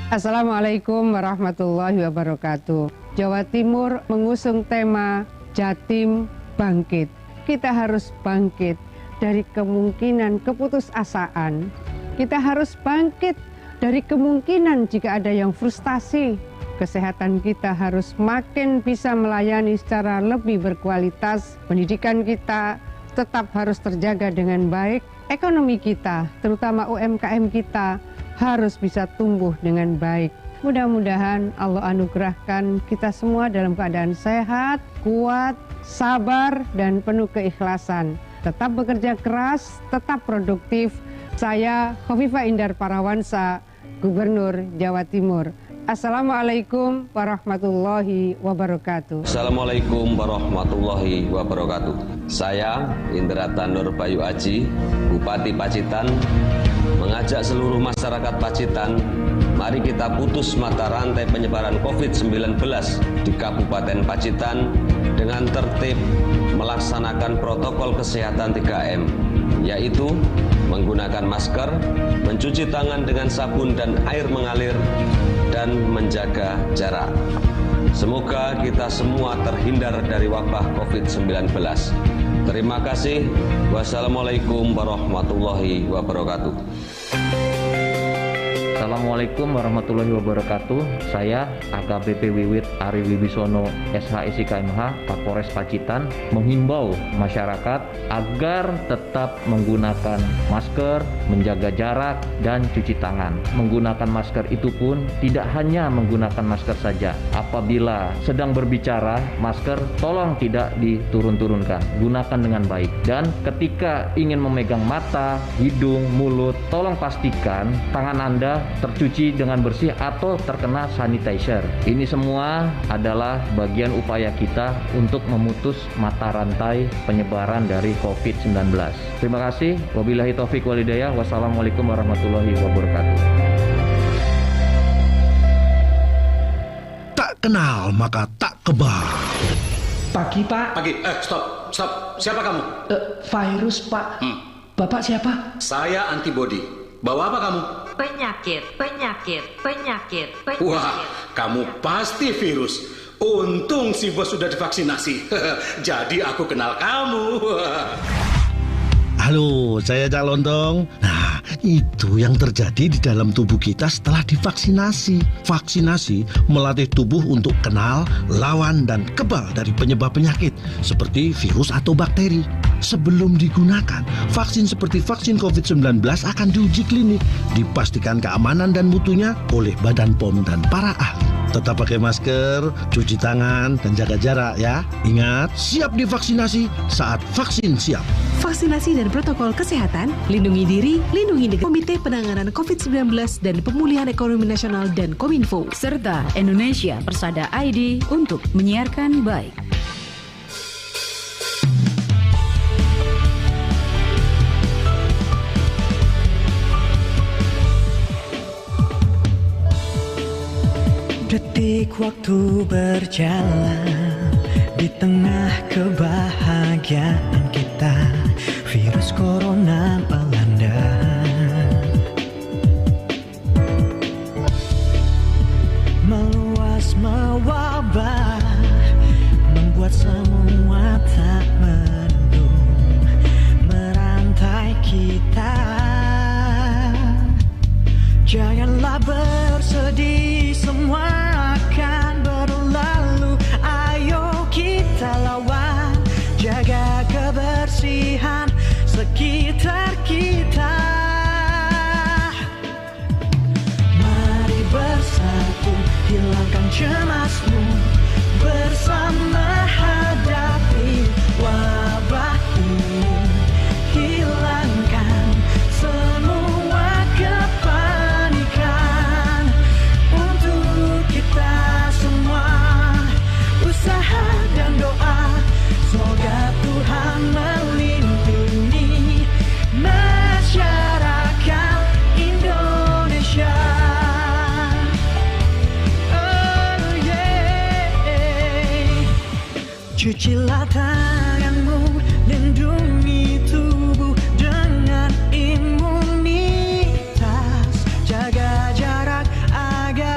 Assalamualaikum warahmatullahi wabarakatuh. Jawa Timur mengusung tema Jatim Bangkit. Kita harus bangkit dari kemungkinan keputusasaan. Kita harus bangkit dari kemungkinan jika ada yang frustasi. Kesehatan kita harus makin bisa melayani secara lebih berkualitas. Pendidikan kita tetap harus terjaga dengan baik. Ekonomi kita, terutama UMKM kita, harus bisa tumbuh dengan baik. Mudah-mudahan Allah anugerahkan kita semua dalam keadaan sehat, kuat, sabar, dan penuh keikhlasan. Tetap bekerja keras, tetap produktif. Saya Khofifah Indar Parawansa, Gubernur Jawa Timur. Assalamualaikum warahmatullahi wabarakatuh. Assalamualaikum warahmatullahi wabarakatuh. Saya Indrata Nur Bayu Aji, Bupati Pacitan, mengajak seluruh masyarakat Pacitan, mari kita putus mata rantai penyebaran COVID-19 di Kabupaten Pacitan dengan tertib melaksanakan protokol kesehatan 3M, yaitu menggunakan masker, mencuci tangan dengan sabun dan air mengalir, dan menjaga jarak. Semoga kita semua terhindar dari wabah COVID-19. Terima kasih. Wassalamualaikum warahmatullahi wabarakatuh. Assalamualaikum warahmatullahi wabarakatuh. Saya AKBP Wiwit Ari Wibisono SHSI KMH Kapolres Pacitan menghimbau masyarakat agar tetap menggunakan masker, menjaga jarak, dan cuci tangan. Menggunakan masker itu pun tidak hanya menggunakan masker saja. Apabila sedang berbicara, masker tolong tidak diturun-turunkan. Gunakan dengan baik. Dan ketika ingin memegang mata, hidung, mulut, tolong pastikan tangan Anda tercuci dengan bersih atau terkena sanitizer. Ini semua adalah bagian upaya kita untuk memutus mata rantai penyebaran dari COVID-19. Terima kasih. Wabillahi taufiq wal hidayah. Wassalamualaikum warahmatullahi wabarakatuh. Tak kenal maka tak kebal. Pagi, Pak. Pagi, stop. Siapa kamu? Virus, Pak. Bapak siapa? Saya antibody. Bawa apa kamu? Penyakit. Wah, kamu pasti virus. Untung si bos sudah divaksinasi. Jadi aku kenal kamu. Halo, saya Cak Lontong. Nah, itu yang terjadi di dalam tubuh kita setelah divaksinasi. Vaksinasi melatih tubuh untuk kenal, lawan, dan kebal dari penyebab penyakit seperti virus atau bakteri. Sebelum digunakan, vaksin seperti vaksin COVID-19 akan diuji klinik, dipastikan keamanan dan mutunya oleh Badan POM dan para ahli. Tetap pakai masker, cuci tangan, dan jaga jarak ya. Ingat, siap divaksinasi saat vaksin siap. Vaksinasi dan protokol kesehatan, lindungi diri, lindungi negara. Komite Penanganan COVID-19 dan Pemulihan Ekonomi Nasional dan Kominfo. Serta Indonesia Persada ID untuk menyiarkan baik. Detik waktu berjalan di tengah kebahagiaan kita, virus corona melanda. Meluas mewabah, membuat semua tak mendung, merantai kita. Janganlah bersedih, semua akan berlalu. Ayo kita lawan, jaga kebersihan sekitar kita. Mari bersatu, hilangkan cemasmu, bersama hadapi wabah ini. Hilangkan semua kepanikan untuk kita semua. Usaha dan doa, semoga Tuhan melindungi masyarakat Indonesia. Oh yeah. Cucilah tanganmu, lindungi tubuh dengan imunitas. Jaga jarak agar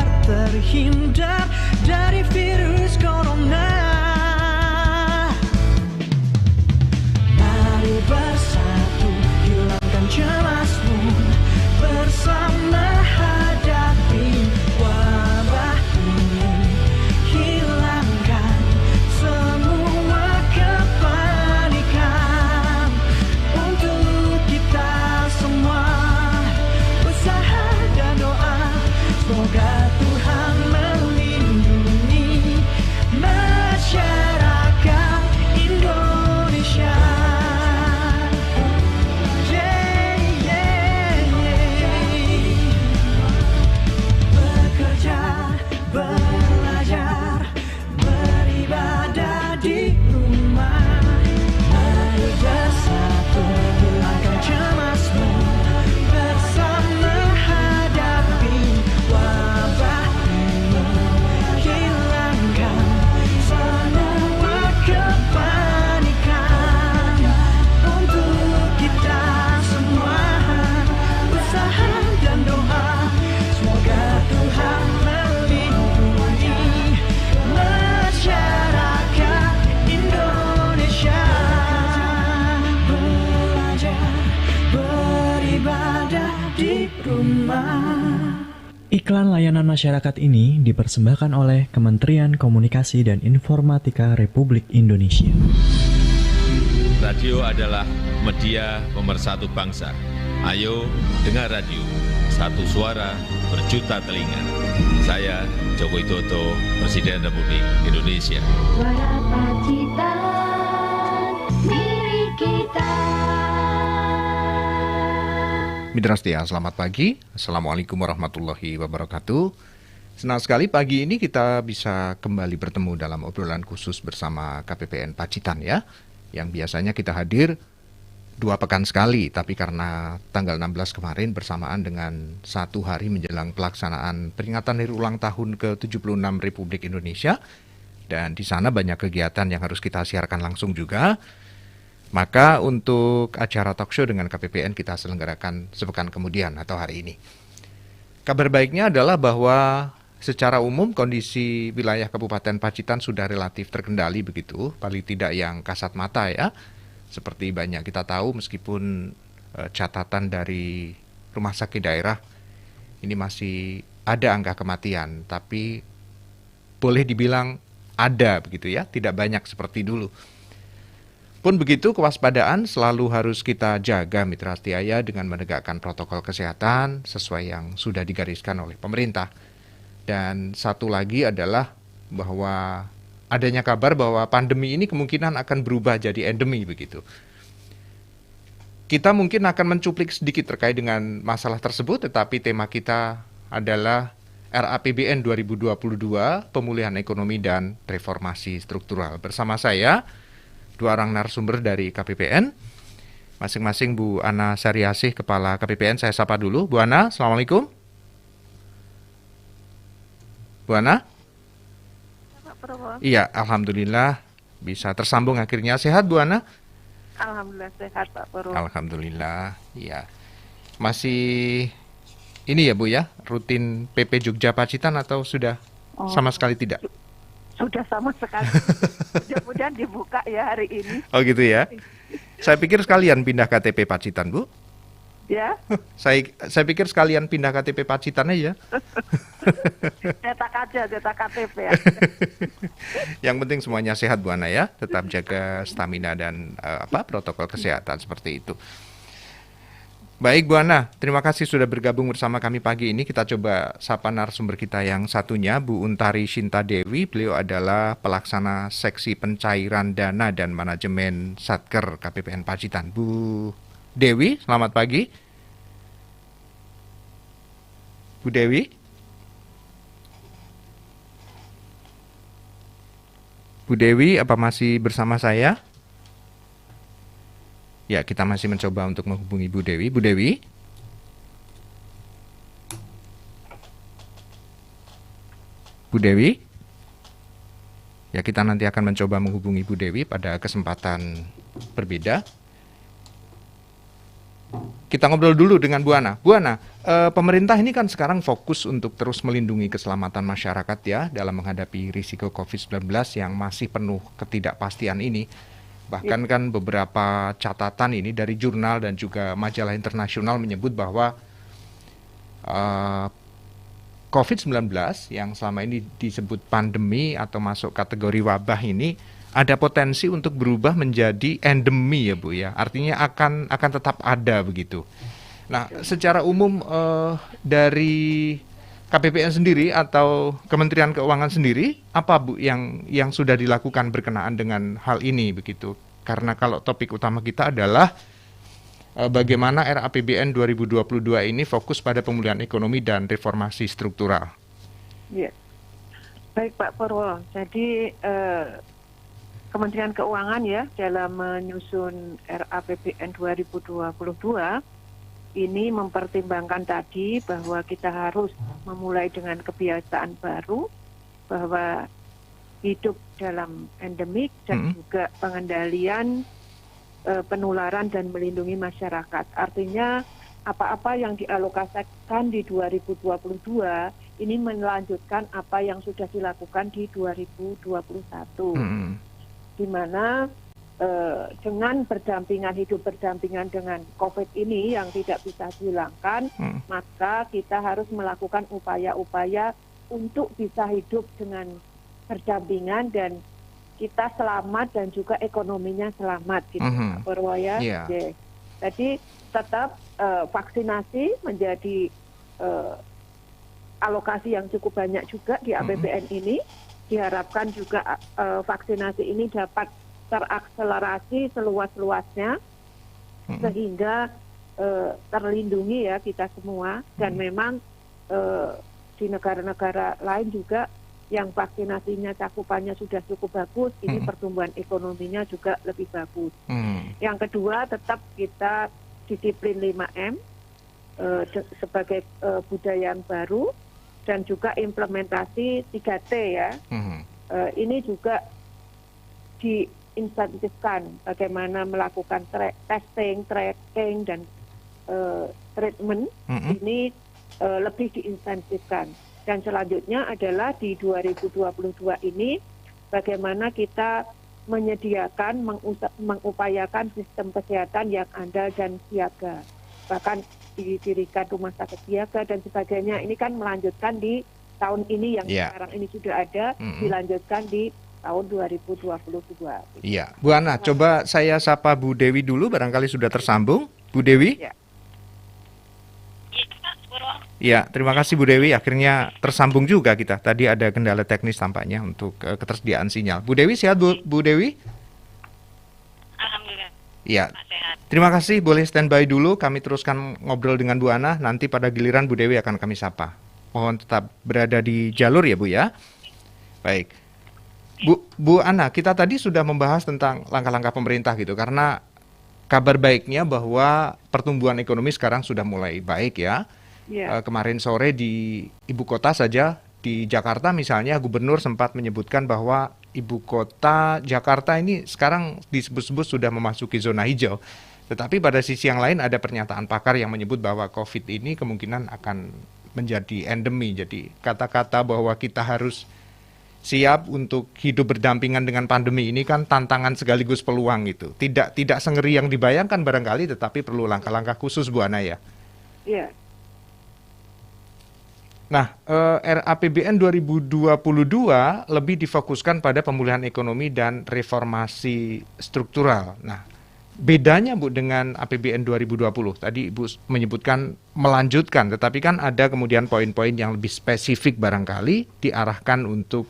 bersama. Iklan layanan masyarakat ini dipersembahkan oleh Kementerian Komunikasi dan Informatika Republik Indonesia. Radio adalah media pemersatu bangsa. Ayo dengar radio, satu suara berjuta telinga. Saya Joko Widodo, Presiden Republik Indonesia. Suara Pacitan milik kita. Mitra setia, selamat pagi. Assalamualaikum warahmatullahi wabarakatuh. Senang sekali pagi ini kita bisa kembali bertemu dalam obrolan khusus bersama KPPN Pacitan ya. Yang biasanya kita hadir 2 pekan sekali, tapi karena tanggal 16 kemarin bersamaan dengan 1 hari menjelang pelaksanaan peringatan hari ulang tahun ke-76 Republik Indonesia, dan di sana banyak kegiatan yang harus kita siarkan langsung juga. Maka untuk acara talk show dengan KPPN kita selenggarakan sepekan kemudian atau hari ini. Kabar baiknya adalah bahwa secara umum kondisi wilayah Kabupaten Pacitan sudah relatif terkendali begitu, paling tidak yang kasat mata ya. Seperti banyak kita tahu meskipun catatan dari rumah sakit daerah ini masih ada angka kematian, tapi boleh dibilang ada begitu ya, tidak banyak seperti dulu. Pun begitu, kewaspadaan selalu harus kita jaga mitra setia dengan menegakkan protokol kesehatan sesuai yang sudah digariskan oleh pemerintah. Dan satu lagi adalah bahwa adanya kabar bahwa pandemi ini kemungkinan akan berubah jadi endemi begitu. Kita mungkin akan mencuplik sedikit terkait dengan masalah tersebut, tetapi tema kita adalah RAPBN 2022, Pemulihan Ekonomi dan Reformasi Struktural. Bersama saya 2 orang narasumber dari KPPN, masing-masing Bu Ana Sariasih, Kepala KPPN. Saya sapa dulu. Bu Ana, Assalamualaikum. Bu Ana? Iya, Alhamdulillah bisa tersambung akhirnya. Sehat Bu Ana? Alhamdulillah sehat Pak Purwo. Alhamdulillah, iya. Masih ini ya Bu ya, rutin PP Jogja Pacitan atau sudah sama sekali tidak? Sudah sama sekali. Mudah-mudahan dibuka ya hari ini. Oh gitu ya. Saya pikir sekalian pindah KTP Pacitan, Bu. Ya. Saya pikir sekalian pindah KTP Pacitan aja. Cetak KTP ya. Yang penting semuanya sehat Bu Ana ya. Tetap jaga stamina dan protokol kesehatan seperti itu. Baik Bu Ana, terima kasih sudah bergabung bersama kami pagi ini. Kita coba sapa narasumber kita yang satunya, Bu Untari Shinta Dewi. Beliau adalah pelaksana seksi pencairan dana dan manajemen Satker KPPN Pacitan. Bu Dewi, selamat pagi. Bu Dewi? Bu Dewi, apa masih bersama saya? Ya, kita masih mencoba untuk menghubungi Bu Dewi. Bu Dewi? Bu Dewi? Ya, kita nanti akan mencoba menghubungi Bu Dewi pada kesempatan berbeda. Kita ngobrol dulu dengan Bu Ana. Bu Ana, pemerintah ini kan sekarang fokus untuk terus melindungi keselamatan masyarakat ya dalam menghadapi risiko COVID-19 yang masih penuh ketidakpastian ini. Bahkan kan beberapa catatan ini dari jurnal dan juga majalah internasional menyebut bahwa COVID-19 yang selama ini disebut pandemi atau masuk kategori wabah ini ada potensi untuk berubah menjadi endemi ya Bu ya. Artinya akan tetap ada begitu. Nah, secara umum dari KPPN sendiri atau Kementerian Keuangan sendiri, apa Bu yang sudah dilakukan berkenaan dengan hal ini begitu? Karena kalau topik utama kita adalah bagaimana RAPBN 2022 ini fokus pada pemulihan ekonomi dan reformasi struktural. Ya. Baik Pak Purwo, jadi Kementerian Keuangan ya dalam menyusun RAPBN 2022 ini mempertimbangkan tadi bahwa kita harus memulai dengan kebiasaan baru, bahwa hidup dalam endemik dan juga pengendalian penularan dan melindungi masyarakat. Artinya apa-apa yang dialokasikan di 2022 ini melanjutkan apa yang sudah dilakukan di 2021. Di mana dengan hidup berdampingan dengan COVID ini yang tidak bisa dihilangkan, maka kita harus melakukan upaya-upaya untuk bisa hidup dengan berdampingan dan kita selamat dan juga ekonominya selamat gitu, Pak Purwo ya. Yeah. Jadi tetap vaksinasi menjadi alokasi yang cukup banyak juga di APBN ini. Diharapkan juga vaksinasi ini dapat terakselerasi seluas-luasnya sehingga terlindungi ya kita semua. Dan memang di negara-negara lain juga yang vaksinasinya cakupannya sudah cukup bagus, ini pertumbuhan ekonominya juga lebih bagus. Yang kedua, tetap kita disiplin 5M sebagai budaya yang baru, dan juga implementasi 3T ya. Ini juga diinsentifkan bagaimana melakukan testing, tracking, dan treatment. Ini lebih diinsentifkan. Dan selanjutnya adalah di 2022 ini bagaimana kita menyediakan, mengupayakan sistem kesehatan yang andal dan siaga. Bahkan didirikan rumah sakit siaga dan sebagainya. Ini kan melanjutkan di tahun ini yang sekarang ini sudah ada, dilanjutkan di tahun 2022. Iya, Bu Ana, coba saya sapa Bu Dewi dulu, barangkali sudah tersambung. Bu Dewi? Iya, terima kasih Bu Dewi, akhirnya tersambung juga kita. Tadi ada kendala teknis tampaknya untuk ketersediaan sinyal. Bu Dewi, sehat Bu Dewi? Alhamdulillah. Iya. Terima kasih, boleh standby dulu, kami teruskan ngobrol dengan Bu Ana, nanti pada giliran Bu Dewi akan kami sapa. Mohon tetap berada di jalur ya Bu ya. Baik. Bu Ana, kita tadi sudah membahas tentang langkah-langkah pemerintah gitu, karena kabar baiknya bahwa pertumbuhan ekonomi sekarang sudah mulai baik ya. Kemarin sore di ibu kota saja, di Jakarta misalnya, gubernur sempat menyebutkan bahwa ibu kota Jakarta ini sekarang disebut-sebut sudah memasuki zona hijau. Tetapi pada sisi yang lain ada pernyataan pakar yang menyebut bahwa COVID ini kemungkinan akan menjadi endemi. Jadi kata-kata bahwa kita harus siap untuk hidup berdampingan dengan pandemi ini kan tantangan sekaligus peluang itu. Tidak sengeri yang dibayangkan barangkali, tetapi perlu langkah-langkah khusus Bu Ana ya. Iya. Nah, RAPBN 2022 lebih difokuskan pada pemulihan ekonomi dan reformasi struktural. Nah, bedanya Bu dengan APBN 2020, tadi Ibu menyebutkan melanjutkan, tetapi kan ada kemudian poin-poin yang lebih spesifik barangkali diarahkan untuk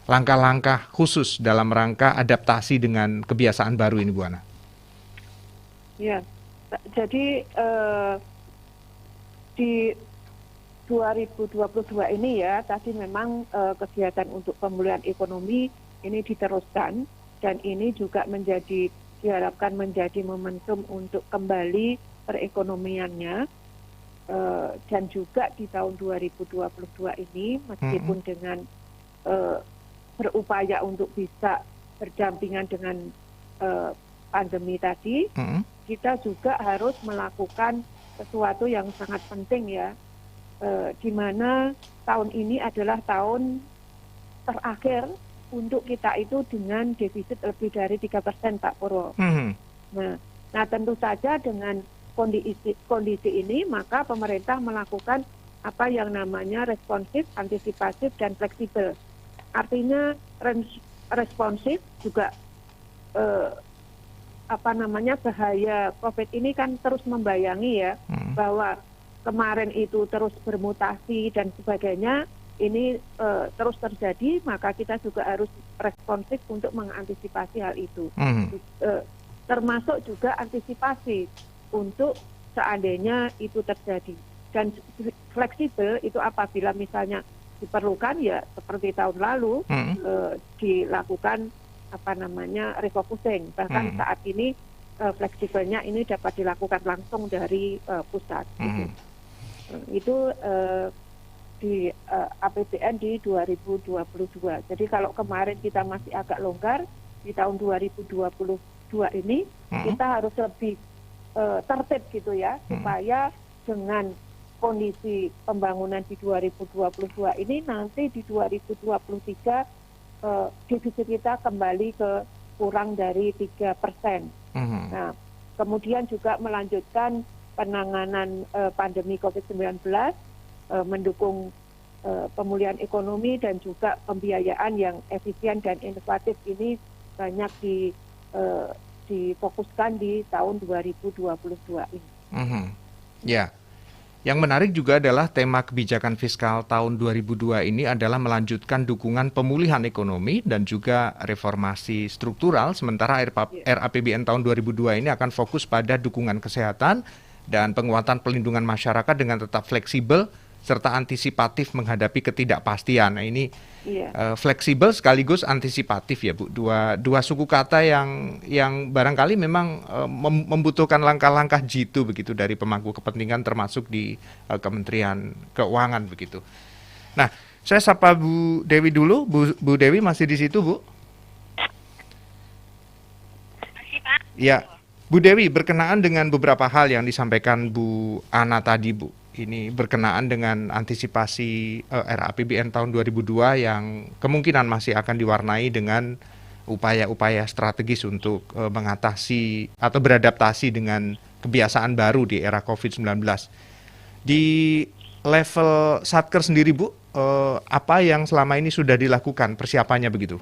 langkah-langkah khusus dalam rangka adaptasi dengan kebiasaan baru ini Bu Ana. Ya, jadi di 2022 ini ya, tadi memang kegiatan untuk pemulihan ekonomi ini diteruskan, dan ini juga diharapkan menjadi momentum untuk kembali perekonomiannya, dan juga di tahun 2022 ini meskipun dengan berupaya untuk bisa berdampingan dengan pandemi tadi, kita juga harus melakukan sesuatu yang sangat penting ya, di mana tahun ini adalah tahun terakhir untuk kita itu dengan defisit lebih dari 3% Pak Purwo. Nah tentu saja dengan kondisi ini maka pemerintah melakukan apa yang namanya responsif, antisipatif, dan fleksibel. Artinya responsif juga bahaya COVID ini kan terus membayangi ya, bahwa kemarin itu terus bermutasi dan sebagainya, ini terus terjadi, maka kita juga harus responsif untuk mengantisipasi hal itu. Termasuk juga antisipasi untuk seandainya itu terjadi. Dan fleksibel itu apabila misalnya diperlukan ya seperti tahun lalu dilakukan refocusing. Bahkan saat ini fleksibelnya ini dapat dilakukan langsung dari pusat. Itu di APBN di 2022. Jadi kalau kemarin kita masih agak longgar, di tahun 2022 ini kita harus lebih tertib gitu ya, supaya dengan kondisi pembangunan di 2022 ini nanti di 2023 defisit kita kembali ke kurang dari 3%. Nah, kemudian juga melanjutkan penanganan pandemi COVID-19, mendukung pemulihan ekonomi dan juga pembiayaan yang efisien dan inovatif ini banyak difokuskan di tahun 2022 ini. Ya, yang menarik juga adalah tema kebijakan fiskal tahun 2002 ini adalah melanjutkan dukungan pemulihan ekonomi dan juga reformasi struktural, sementara RAPBN tahun 2002 ini akan fokus pada dukungan kesehatan dan penguatan pelindungan masyarakat dengan tetap fleksibel serta antisipatif menghadapi ketidakpastian. Nah, ini fleksibel sekaligus antisipatif ya Bu. Dua suku kata yang barangkali memang membutuhkan langkah-langkah jitu begitu dari pemangku kepentingan termasuk di Kementerian Keuangan begitu. Nah, saya sapa Bu Dewi dulu. Bu Dewi masih di situ, Bu? Masih, Pak. Ya. Bu Dewi, berkenaan dengan beberapa hal yang disampaikan Bu Ana tadi, Bu. Ini berkenaan dengan antisipasi RAPBN tahun 2002 yang kemungkinan masih akan diwarnai dengan upaya-upaya strategis untuk mengatasi atau beradaptasi dengan kebiasaan baru di era COVID-19. Di level Satker sendiri, Bu, apa yang selama ini sudah dilakukan persiapannya begitu?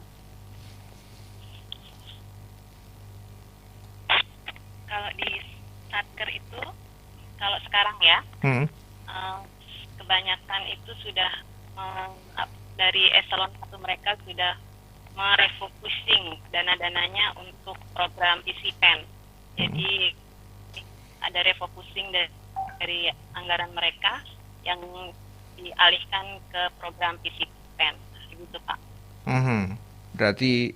Kalau di Satker itu, kalau sekarang ya, kebanyakan itu sudah dari eselon 1 mereka sudah merefocusing dana-dananya untuk program PCPEN. Jadi ada refocusing dari anggaran mereka yang dialihkan ke program PCPEN, gitu Pak. Berarti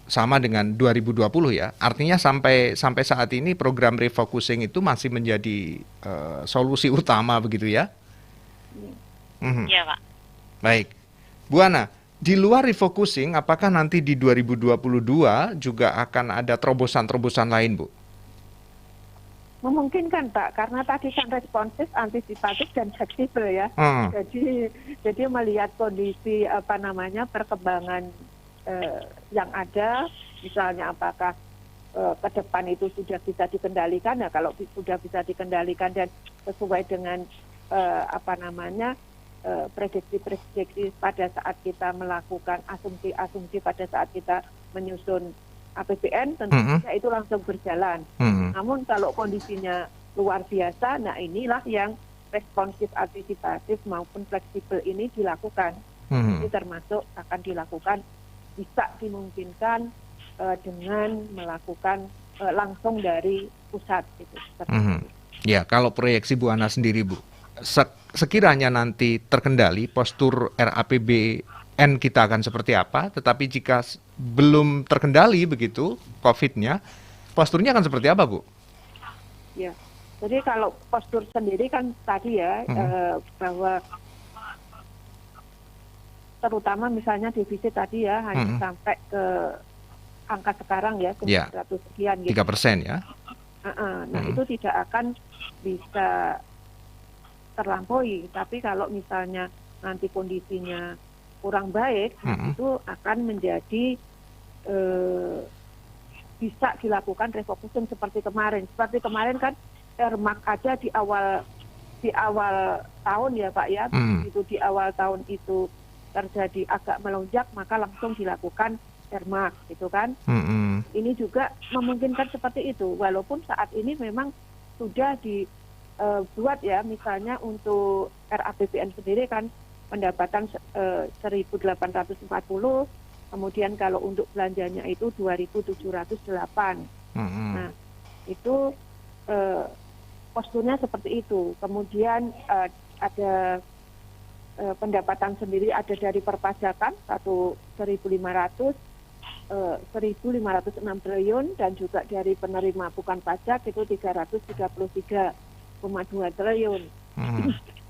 sama dengan 2020 ya. Artinya sampai saat ini program refocusing itu masih menjadi solusi utama begitu ya? Iya, Pak. Baik. Bu Ana, di luar refocusing, apakah nanti di 2022 juga akan ada terobosan-terobosan lain, Bu? Memungkinkan, Pak, karena tadi kan responsif, antisipatif dan fleksibel ya. Jadi melihat kondisi perkembangan yang ada, misalnya apakah ke depan itu sudah bisa dikendalikan. Nah, kalau sudah bisa dikendalikan dan sesuai dengan prediksi-prediksi pada saat kita melakukan asumsi-asumsi pada saat kita menyusun APBN, tentunya itu langsung berjalan. Namun kalau kondisinya luar biasa, nah inilah yang responsif, antisipatif maupun fleksibel ini dilakukan. Ini termasuk akan dilakukan, bisa dimungkinkan dengan melakukan langsung dari pusat gitu. Ya, kalau proyeksi Bu Ana sendiri, Bu, sekiranya nanti terkendali postur RAPBN kita akan seperti apa, tetapi jika belum terkendali begitu COVID-nya, posturnya akan seperti apa, Bu? Ya, jadi kalau postur sendiri kan tadi ya, bahwa terutama misalnya defisit tadi ya, hanya sampai ke angka sekarang ya, 900 sekian gitu. 3% ya? Nah, itu tidak akan bisa terlampaui, tapi kalau misalnya nanti kondisinya kurang baik, itu akan menjadi bisa dilakukan refocusing seperti kemarin. Seperti kemarin kan Ermak aja di awal tahun ya Pak ya, itu di awal tahun itu terjadi agak melonjak, maka langsung dilakukan Ermak gitu kan. Ini juga memungkinkan seperti itu, walaupun saat ini memang sudah dibuat ya, misalnya untuk RAPBN sendiri kan pendapatan 1.840, kemudian kalau untuk belanjanya itu 2.708. Nah, itu posturnya seperti itu. Kemudian ada pendapatan sendiri ada dari perpajakan 1.506 triliun dan juga dari penerima bukan pajak itu 333,2 triliun.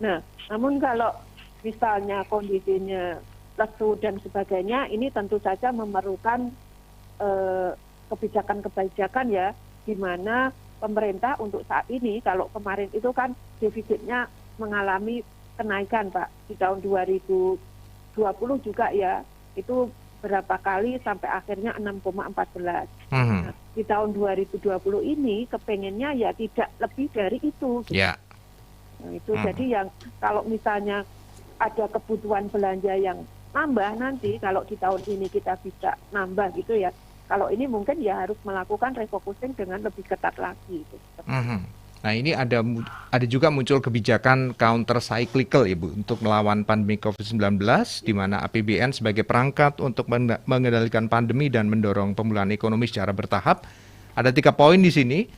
Nah, namun kalau misalnya kondisinya lesu dan sebagainya, ini tentu saja memerlukan kebijakan-kebijakan ya, di mana pemerintah untuk saat ini, kalau kemarin itu kan defisitnya mengalami kenaikan Pak, di tahun 2020 juga ya, itu berapa kali sampai akhirnya 6,14. Nah, di tahun 2020 ini kepengennya ya tidak lebih dari itu. Gitu. Ya. Nah, itu jadi yang kalau misalnya ada kebutuhan belanja yang nambah nanti, kalau di tahun ini kita bisa nambah gitu ya. Kalau ini mungkin ya harus melakukan refocusing dengan lebih ketat lagi. Gitu. Nah ini ada juga muncul kebijakan counter cyclical ya Bu untuk melawan pandemi COVID-19 di mana APBN sebagai perangkat untuk mengendalikan pandemi dan mendorong pemulihan ekonomi secara bertahap. Ada 3 poin di sini.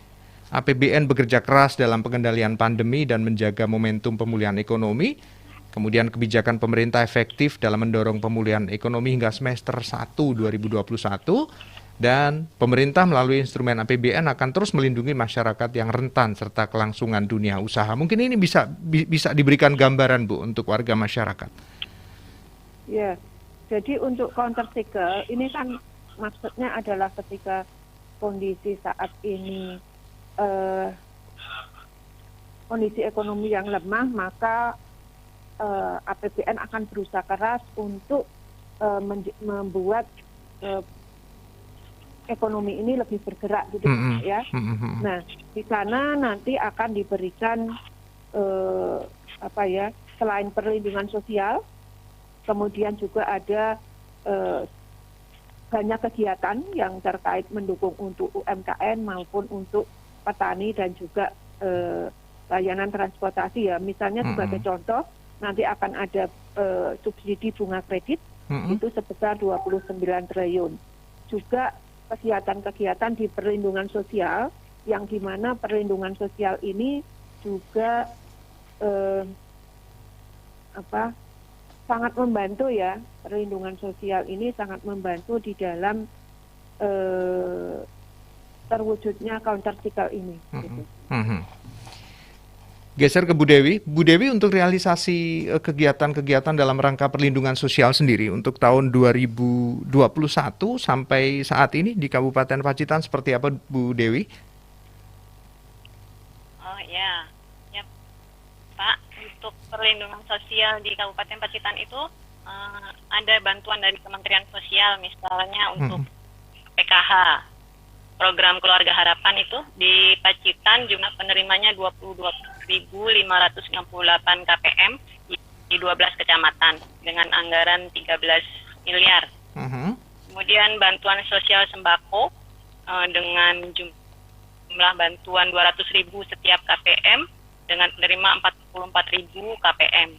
APBN bekerja keras dalam pengendalian pandemi dan menjaga momentum pemulihan ekonomi. Kemudian kebijakan pemerintah efektif dalam mendorong pemulihan ekonomi hingga semester 1 2021. Dan pemerintah melalui instrumen APBN akan terus melindungi masyarakat yang rentan serta kelangsungan dunia usaha. Mungkin ini bisa diberikan gambaran Bu untuk warga masyarakat. Ya, jadi untuk counter cycle ini kan maksudnya adalah ketika kondisi saat ini kondisi ekonomi yang lemah, maka APBN akan berusaha keras untuk membuat ekonomi ini lebih bergerak gitu ya. Nah, di sana nanti akan diberikan selain perlindungan sosial, kemudian juga ada banyak kegiatan yang terkait mendukung untuk UMKM maupun untuk petani dan juga layanan transportasi ya. Misalnya sebagai contoh, nanti akan ada subsidi bunga kredit itu sebesar 29 triliun. Juga kegiatan-kegiatan di perlindungan sosial yang dimana perlindungan sosial ini juga sangat membantu ya, perlindungan sosial ini sangat membantu di dalam terwujudnya counter cycle ini. Gitu. Geser ke Bu Dewi. Bu Dewi, untuk realisasi kegiatan-kegiatan dalam rangka perlindungan sosial sendiri untuk tahun 2021 sampai saat ini di Kabupaten Pacitan seperti apa Bu Dewi? Oh ya Pak, untuk perlindungan sosial di Kabupaten Pacitan itu ada bantuan dari Kementerian Sosial, misalnya untuk PKH, program Keluarga Harapan itu di Pacitan jumlah penerimanya 22.568 KPM di 12 kecamatan dengan anggaran 13 miliar. Kemudian bantuan sosial sembako dengan jumlah bantuan 200.000 setiap KPM dengan penerima 44.000 KPM.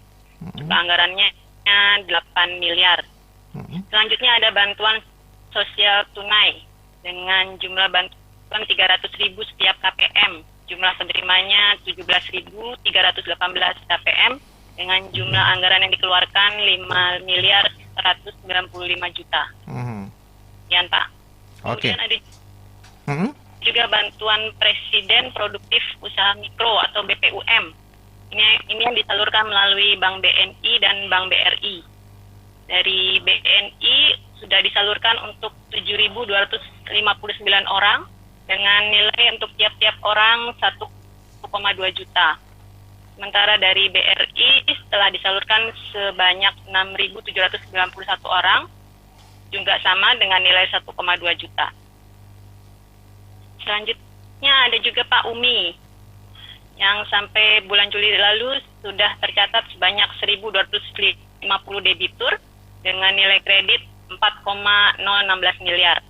Anggarannya 8 miliar. Selanjutnya ada bantuan sosial tunai dengan jumlah bantuan 300.000 setiap KPM. Jumlah penerimanya 17.318 KPM dengan jumlah anggaran yang dikeluarkan 5 miliar 195 juta. Sekian Pak. Kemudian ada juga bantuan Presiden Produktif Usaha Mikro atau BPUM. Ini yang disalurkan melalui Bank BNI dan Bank BRI. Dari BNI sudah disalurkan untuk 7.259 orang dengan nilai untuk tiap-tiap orang 1,2 juta. Sementara dari BRI telah disalurkan sebanyak 6.791 orang, juga sama dengan nilai 1,2 juta. Selanjutnya ada juga Pak UMI, yang sampai bulan Juli lalu sudah tercatat sebanyak 1.250 debitur dengan nilai kredit 4,016 miliar.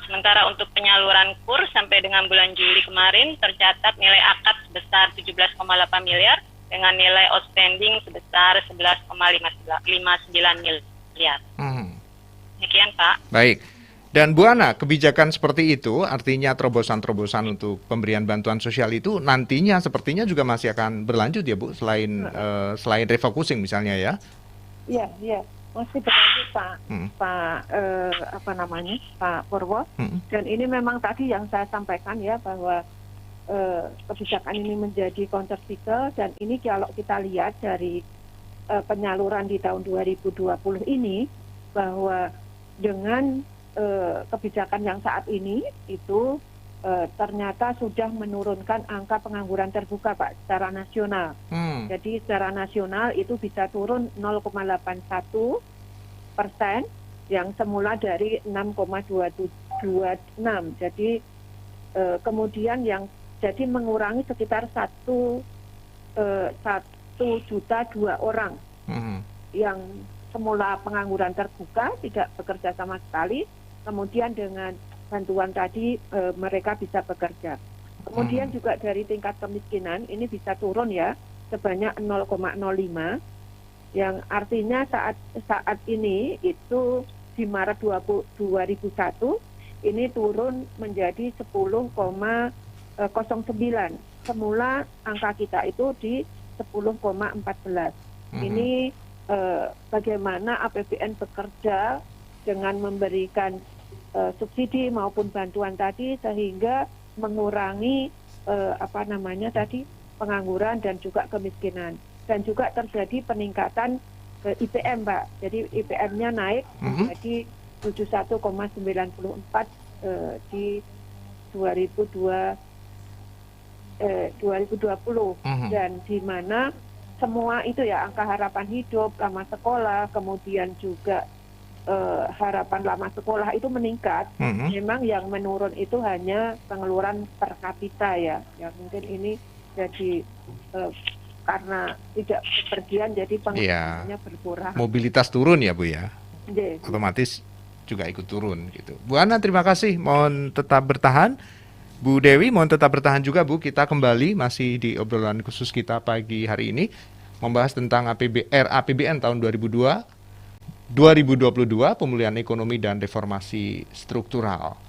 Sementara untuk penyaluran KUR sampai dengan bulan Juli kemarin tercatat nilai akad sebesar 17,8 miliar dengan nilai outstanding sebesar 11,59 miliar. Demikian Pak. Baik. Dan Bu Ana, kebijakan seperti itu artinya terobosan-terobosan untuk pemberian bantuan sosial itu nantinya sepertinya juga masih akan berlanjut ya Bu, selain refocusing misalnya ya? Iya. Masih berlanjut Pak Purwo. Dan ini memang tadi yang saya sampaikan ya bahwa kebijakan ini menjadi counter cycle, dan ini kalau kita lihat dari penyaluran di tahun 2020 ini bahwa dengan kebijakan yang saat ini itu ternyata sudah menurunkan angka pengangguran terbuka Pak secara nasional. Jadi secara nasional itu bisa turun 0,81% yang semula dari 6,226. Jadi kemudian yang jadi mengurangi sekitar 1,2 juta orang yang semula pengangguran terbuka, tidak bekerja sama sekali, kemudian dengan bantuan tadi mereka bisa bekerja. Kemudian juga dari tingkat kemiskinan ini bisa turun ya sebanyak 0,05, yang artinya saat ini itu di Maret 2001 ini turun menjadi 10,09. Semula angka kita itu di 10,14. Ini bagaimana APBN bekerja dengan memberikan subsidi maupun bantuan tadi sehingga mengurangi pengangguran dan juga kemiskinan, dan juga terjadi peningkatan IPM, Pak. Jadi IPM-nya naik menjadi 71,94 di 2020 dan di mana semua itu ya angka harapan hidup, lama sekolah, kemudian juga harapan lama sekolah itu meningkat. Memang yang menurun itu hanya pengeluaran per kapita ya. Ya mungkin ini jadi karena tidak bepergian jadi pengeluarannya berkurang. Mobilitas turun ya Bu ya. Otomatis juga ikut turun gitu. Bu Ana, terima kasih. Mohon tetap bertahan. Bu Dewi, mohon tetap bertahan juga Bu. Kita kembali masih di obrolan khusus kita pagi hari ini membahas tentang RAPBN tahun 2022, pemulihan ekonomi dan reformasi struktural.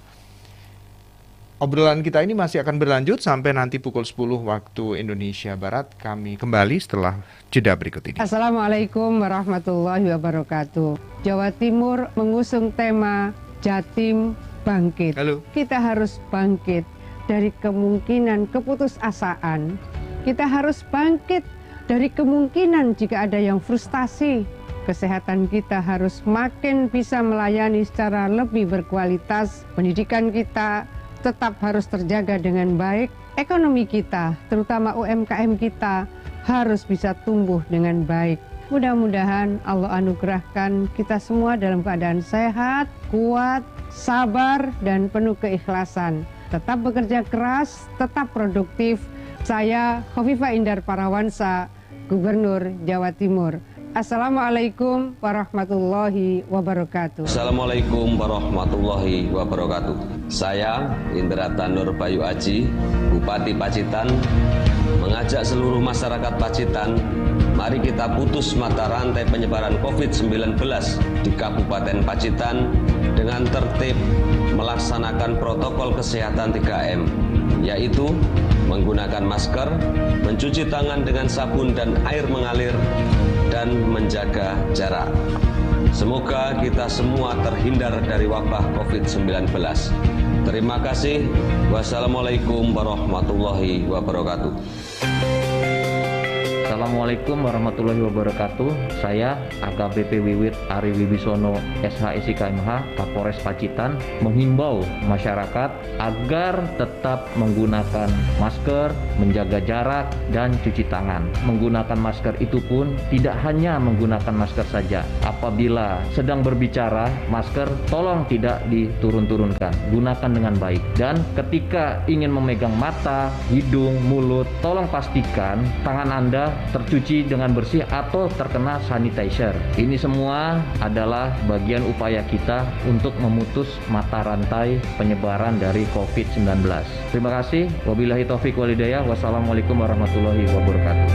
Obrolan kita ini masih akan berlanjut sampai nanti pukul 10 waktu Indonesia Barat. Kami kembali setelah jeda berikut ini. Assalamualaikum warahmatullahi wabarakatuh. Jawa Timur mengusung tema Jatim Bangkit. Halo. Kita harus bangkit dari kemungkinan keputusasaan. Kita harus bangkit dari kemungkinan jika ada yang frustasi. Kesehatan kita harus makin bisa melayani secara lebih berkualitas. Pendidikan kita tetap harus terjaga dengan baik. Ekonomi kita, terutama UMKM kita, harus bisa tumbuh dengan baik. Mudah-mudahan Allah anugerahkan kita semua dalam keadaan sehat, kuat, sabar, dan penuh keikhlasan. Tetap bekerja keras, tetap produktif. Saya Khofifah Indar Parawansa, Gubernur Jawa Timur. Assalamualaikum warahmatullahi wabarakatuh. Assalamualaikum warahmatullahi wabarakatuh. Saya Indrata Nur Bayu Aji, Bupati Pacitan, mengajak seluruh masyarakat Pacitan, mari kita putus mata rantai penyebaran COVID-19 di Kabupaten Pacitan dengan tertib melaksanakan protokol kesehatan 3M, yaitu menggunakan masker, mencuci tangan dengan sabun dan air mengalir, dan menjaga jarak. Semoga kita semua terhindar dari wabah COVID-19. Terima kasih. Wassalamualaikum warahmatullahi wabarakatuh. Assalamualaikum warahmatullahi wabarakatuh. Saya AKBP Wiwit Ari Wibisono SHSI KMH Kapolres Pacitan menghimbau masyarakat agar tetap menggunakan masker, menjaga jarak, dan cuci tangan. Menggunakan masker itu pun tidak hanya menggunakan masker saja. Apabila sedang berbicara, masker tolong tidak diturun-turunkan. Gunakan dengan baik. Dan ketika ingin memegang mata, hidung, mulut, tolong pastikan tangan Anda tercuci dengan bersih atau terkena sanitizer. Ini semua adalah bagian upaya kita untuk memutus mata rantai penyebaran dari COVID-19. Terima kasih. Wabillahi taufiq wal hidayah. Wassalamualaikum warahmatullahi wabarakatuh.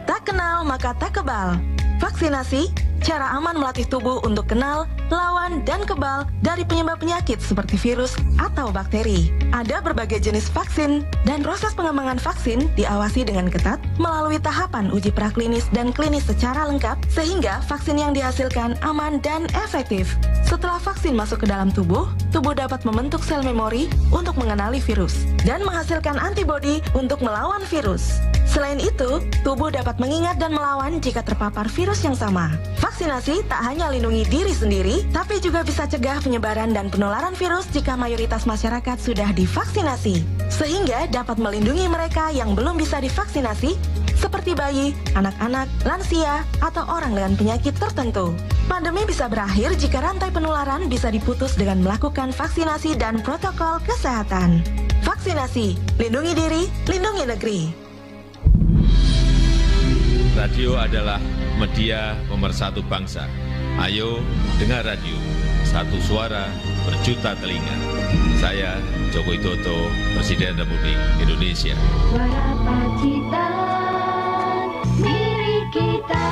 Tak kenal maka tak kebal. Vaksinasi, cara aman melatih tubuh untuk kenal, lawan, dan kebal dari penyebab penyakit seperti virus atau bakteri. Ada berbagai jenis vaksin, dan proses pengembangan vaksin diawasi dengan ketat melalui tahapan uji praklinis dan klinis secara lengkap, sehingga vaksin yang dihasilkan aman dan efektif. Setelah vaksin masuk ke dalam tubuh dapat membentuk sel memori untuk mengenali virus, dan menghasilkan antibodi untuk melawan virus. Selain itu, tubuh dapat mengingat dan melawan jika terpapar virus yang sama. Vaksinasi tak hanya lindungi diri sendiri, tapi juga bisa cegah penyebaran dan penularan virus jika mayoritas masyarakat sudah divaksinasi. sehingga dapat melindungi mereka yang belum bisa divaksinasi, seperti bayi, anak-anak, lansia, atau orang dengan penyakit tertentu. Pandemi bisa berakhir jika rantai penularan bisa diputus dengan melakukan vaksinasi dan protokol kesehatan. Vaksinasi, lindungi diri, lindungi negeri. Radio adalah media pemersatu bangsa. Ayo dengar radio, satu suara berjuta telinga. Saya Joko Widodo, Presiden Republik Indonesia. Suara Pacitan milik kita.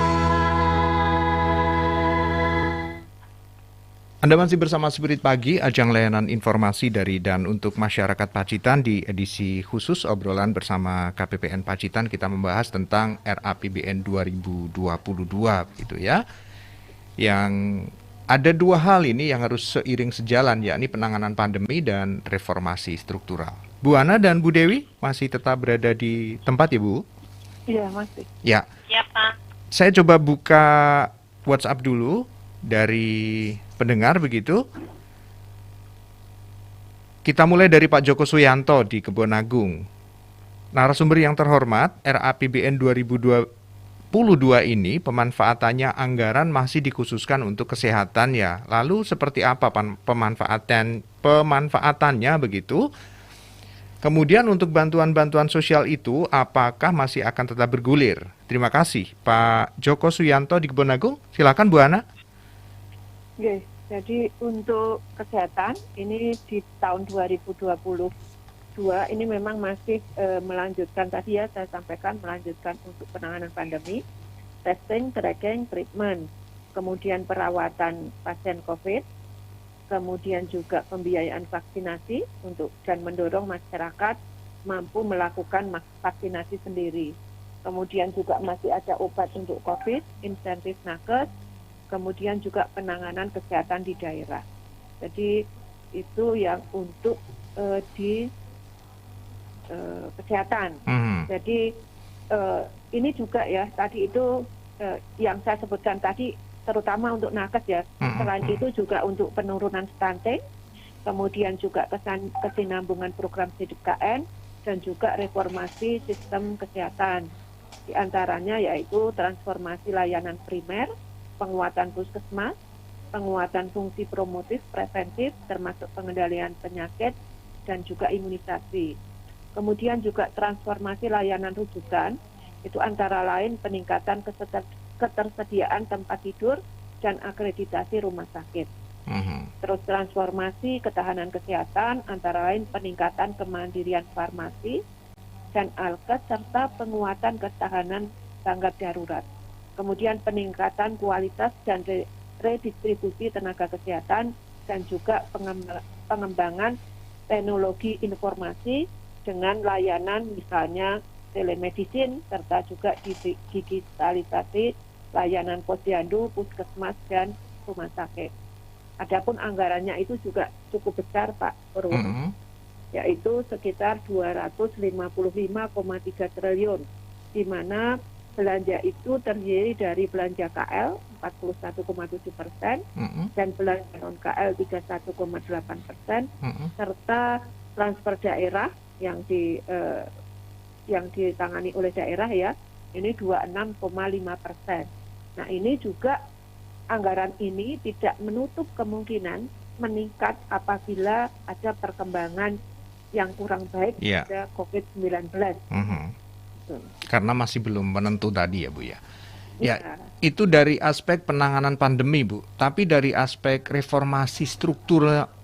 Anda masih bersama Spirit Pagi, ajang layanan informasi dari dan untuk masyarakat Pacitan. Di edisi khusus obrolan bersama KPPN Pacitan, kita membahas tentang RAPBN 2022 gitu ya. Yang ada dua hal ini yang harus seiring sejalan, yakni penanganan pandemi dan reformasi struktural. Bu Ana dan Bu Dewi masih tetap berada di tempat ya Bu? Iya, masih. Ya. Ya, Pak. Saya coba buka WhatsApp dulu dari pendengar begitu. Kita mulai dari Pak Joko Suyanto di Kebonagung. Narasumber yang terhormat, RAPBN 2022 ini pemanfaatannya anggaran masih dikhususkan untuk kesehatan ya. Lalu seperti apa pemanfaatannya begitu? Kemudian untuk bantuan-bantuan sosial itu apakah masih akan tetap bergulir? Terima kasih Pak Joko Suyanto di Kebonagung. Silakan Bu Ana. Oke, jadi untuk kesehatan ini di tahun 2022 ini memang masih melanjutkan, tadi ya saya sampaikan, melanjutkan untuk penanganan pandemi, testing, tracking, treatment, kemudian perawatan pasien COVID, kemudian juga pembiayaan vaksinasi untuk dan mendorong masyarakat mampu melakukan vaksinasi sendiri. Kemudian juga masih ada obat untuk COVID, insentif nakes, kemudian juga penanganan kesehatan di daerah. Jadi itu yang untuk di kesehatan. Jadi ini juga ya tadi itu yang saya sebutkan tadi terutama untuk nakes ya. Selain itu juga untuk penurunan stunting, kemudian juga kesinambungan program CDKN dan juga reformasi sistem kesehatan. Di antaranya yaitu transformasi layanan primer, penguatan puskesmas, penguatan fungsi promotif preventif termasuk pengendalian penyakit dan juga imunisasi. Kemudian juga transformasi layanan rujukan, itu antara lain peningkatan ketersediaan tempat tidur dan akreditasi rumah sakit. Terus transformasi ketahanan kesehatan, antara lain peningkatan kemandirian farmasi dan alkes serta penguatan ketahanan tanggap darurat. Kemudian peningkatan kualitas dan redistribusi tenaga kesehatan dan juga pengembangan teknologi informasi dengan layanan misalnya telemedicine serta juga digitalisasi layanan posyandu, puskesmas dan rumah sakit. Adapun anggarannya itu juga cukup besar Pak Purwo, yaitu sekitar 255,3 triliun, di mana belanja itu terdiri dari belanja KL 41,7% dan belanja non KL 31,8%, serta transfer daerah yang ditangani oleh daerah ya, ini 26,5%. Nah ini juga anggaran ini tidak menutup kemungkinan meningkat apabila ada perkembangan yang kurang baik pada COVID-19. Karena masih belum menentu tadi ya Bu ya. Ya, itu dari aspek penanganan pandemi Bu. Tapi dari aspek reformasi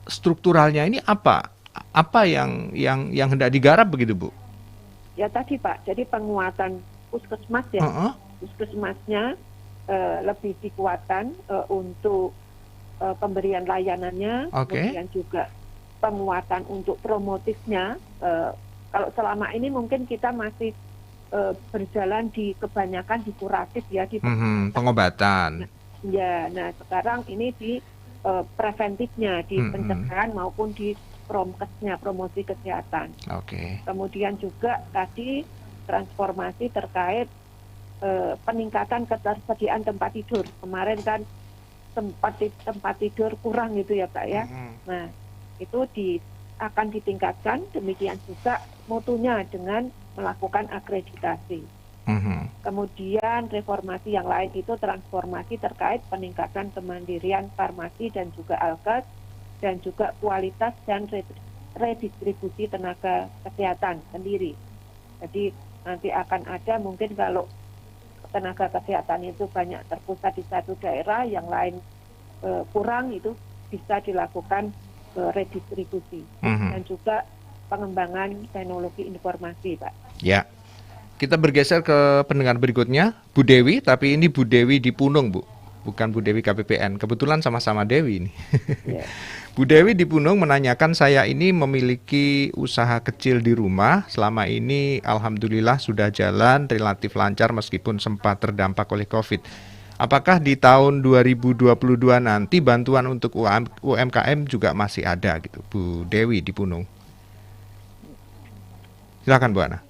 strukturalnya ini apa? Apa yang hendak digarap begitu Bu? Ya tadi Pak, jadi penguatan puskesmas ya. Puskesmasnya lebih dikuatkan untuk pemberian layanannya, kemudian juga penguatan untuk promotifnya. Kalau selama ini mungkin kita masih berjalan di kebanyakan di kuratif ya, di pengobatan. Nah sekarang ini di preventifnya, di pencegahan maupun di promkesnya, promosi kesehatan. Kemudian juga tadi transformasi terkait peningkatan ketersediaan tempat tidur. Kemarin kan tempat tidur kurang gitu ya Pak ya. Nah itu akan ditingkatkan, demikian juga mutunya dengan melakukan akreditasi. Kemudian reformasi yang lain itu transformasi terkait peningkatan kemandirian farmasi dan juga alkes, dan juga kualitas dan redistribusi tenaga kesehatan sendiri. Jadi nanti akan ada mungkin kalau tenaga kesehatan itu banyak terpusat di satu daerah, yang lain kurang, itu bisa dilakukan redistribusi. Dan juga pengembangan teknologi informasi, Pak. Ya. Kita bergeser ke pendengar berikutnya, Bu Dewi, tapi ini Bu Dewi di Punung, Bu. Bukan Bu Dewi KPPN. Kebetulan sama-sama Dewi ini. Yeah. Bu Dewi di Punung menanyakan, saya ini memiliki usaha kecil di rumah. Selama ini alhamdulillah sudah jalan relatif lancar meskipun sempat terdampak oleh Covid. Apakah di tahun 2022 nanti bantuan untuk UMKM juga masih ada gitu, Bu Dewi di Punung? Silakan Bu Ana.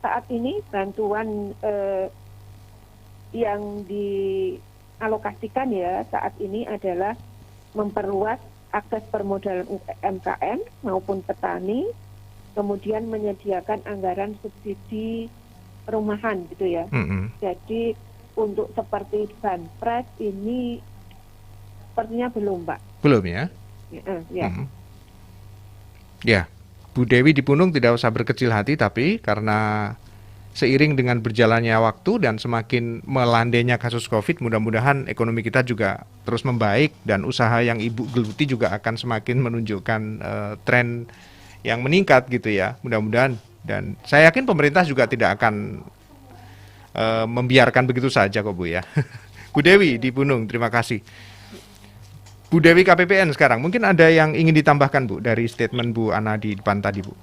Saat ini bantuan yang dialokasikan ya saat ini adalah memperluas akses permodalan UMKM maupun petani, kemudian menyediakan anggaran subsidi perumahan gitu ya. Jadi untuk seperti banpres ini sepertinya belum, Pak. Belum ya? Ya. Ya. Bu Dewi di Punung tidak usah berkecil hati, tapi karena seiring dengan berjalannya waktu dan semakin melandainya kasus Covid, mudah-mudahan ekonomi kita juga terus membaik dan usaha yang Ibu geluti juga akan semakin menunjukkan tren yang meningkat gitu ya, mudah-mudahan. Dan saya yakin pemerintah juga tidak akan membiarkan begitu saja kok Bu ya. Bu Dewi di Punung, terima kasih. Bu Dewi KPPN sekarang, mungkin ada yang ingin ditambahkan Bu dari statement Bu Ana di depan tadi, Bu?